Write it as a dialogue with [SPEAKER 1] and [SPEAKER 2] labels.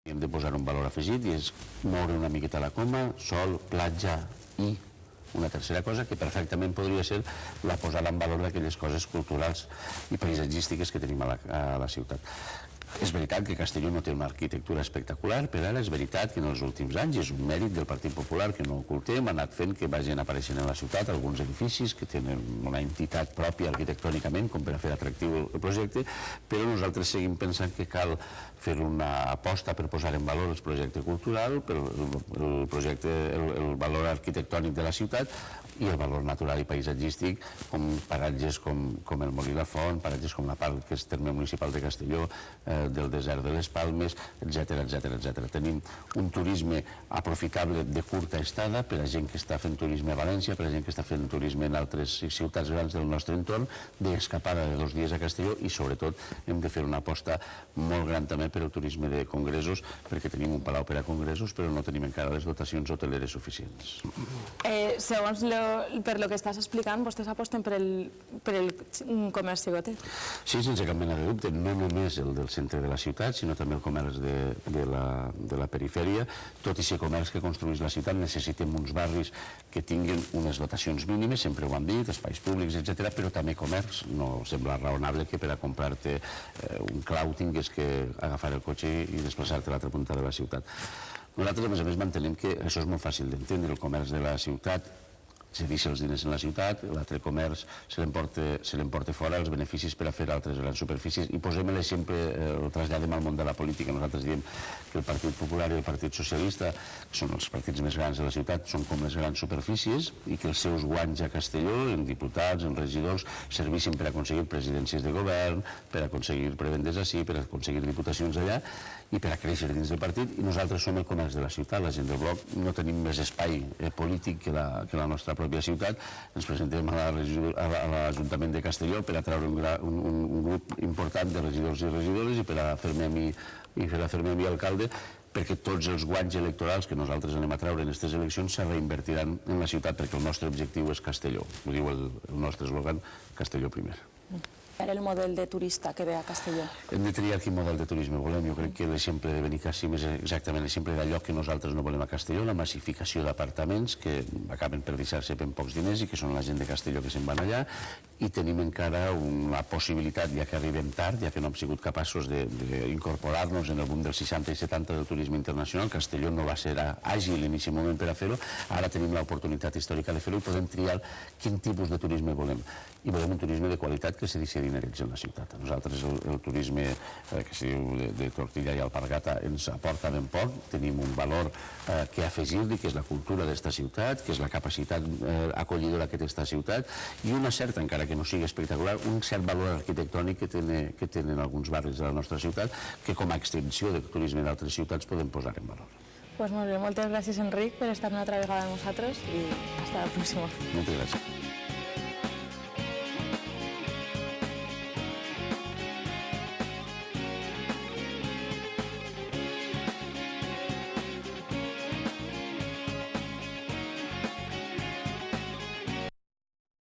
[SPEAKER 1] Hem de posar un valor afegit i és moure una miqueta la coma, sol, platja i una tercera cosa que perfectament podria ser la posada en valor d'aquelles coses culturals i paisatgístiques que tenim a la ciutat. És veritat que Castelló no té una arquitectura espectacular, però ara és veritat que en els últims anys és un mèrit del Partit Popular que no ocultem, ha anat fent que vagin apareixent en la ciutat alguns edificis que tenen una entitat pròpia arquitectònicament com per a fer atractiu el projecte, però nosaltres seguim pensant que cal fer una aposta per posar en valor el projecte cultural, el valor arquitectònic de la ciutat i el valor natural i paisatgístic, com paratges com el Molí la Font, paratges com la part que és terme municipal de Castelló, del desert de les Palmes, etc. Tenim un turisme aprofitable de curta estada per a gent que està fent turisme a València, per a gent que està fent turisme en altres ciutats grans del nostre entorn, d'escapada de 2 dies a Castelló, i sobretot hem de fer una aposta molt gran també per al turisme de congressos, perquè tenim un palau per a congressos, però no tenim encara les dotacions hoteleres suficients.
[SPEAKER 2] Segons per lo que estàs explicant, vostès aposten per el comerç xicotet?
[SPEAKER 1] Sí, sense cap mena de dubte, no només el del centre de la ciutat, sinó també el comerç de la perifèria. Tot i ser comerç que construeix la ciutat, necessitem uns barris que tinguin unes dotacions mínimes, sempre ho han dit, espais públics, etc., però també comerç. No sembla raonable que per a comprar-te un clau tingués que agafar el cotxe i desplaçar-te a l'altra punta de la ciutat. Nosaltres, a més, mantenem que això és molt fàcil d'entendre, el comerç de la ciutat se deixa els diners en la ciutat, l'altre comerç se l'emporta fora els beneficis per a fer altres grans superfícies, i posem l'exemple, el traslladem al món de la política. Nosaltres diem que el Partit Popular i el Partit Socialista, que són els partits més grans de la ciutat, són com les grans superfícies, i que els seus guanys a Castelló, en diputats, en regidors, servissin per aconseguir presidències de govern, per aconseguir prebendes ací, per aconseguir diputacions allà, i per a créixer dins del partit. I nosaltres som el comerç de la ciutat, la gent del bloc no tenim més espai polític que la nostra pròpia ciutat. Ens presentem a l'Ajuntament de Castelló per a treure un grup important de regidors i regidores i per a fer-me a mi alcalde, perquè tots els guanys electorals que nosaltres anem a treure en aquestes eleccions se reinvertiran en la ciutat, perquè el nostre objectiu és Castelló. Ho diu el nostre eslògan, Castelló primer.
[SPEAKER 2] Per el model de turista que ve a Castelló?
[SPEAKER 1] Hem de triar quin model de turisme volem. Jo crec que l'exemple de Benicàssim és exactament l'exemple d'allò que nosaltres no volem a Castelló, la massificació d'apartaments que acaben per deixar-se ben pocs diners i que són la gent de Castelló que se'n van allà, i tenim encara una possibilitat, ja que arribem tard, ja que no hem sigut capaços d'incorporar-nos en el boom dels 60 i 70 del turisme internacional. Castelló no va ser àgil en aquest moment per a fer-ho, ara tenim l'oportunitat històrica de fer-ho i podem triar quin tipus de turisme volem. I volem un turisme de qualitat que se deixi dinerets en la ciutat. A nosaltres el turisme que es diu de tortilla i alpargata ens aporta ben poc, tenim un valor que afegir-li, que és la cultura d'esta ciutat, que és la capacitat acollidora que té esta ciutat, i una certa, encara que no sigui espectacular, un cert valor arquitectònic que tenen alguns barris de la nostra ciutat, que com a extensió del turisme d'altres ciutats podem posar en valor.
[SPEAKER 2] Pues molt bé, moltes gràcies, Enric, per estar una altra vegada amb nosaltres i hasta la pròxima.
[SPEAKER 1] Moltes gràcies.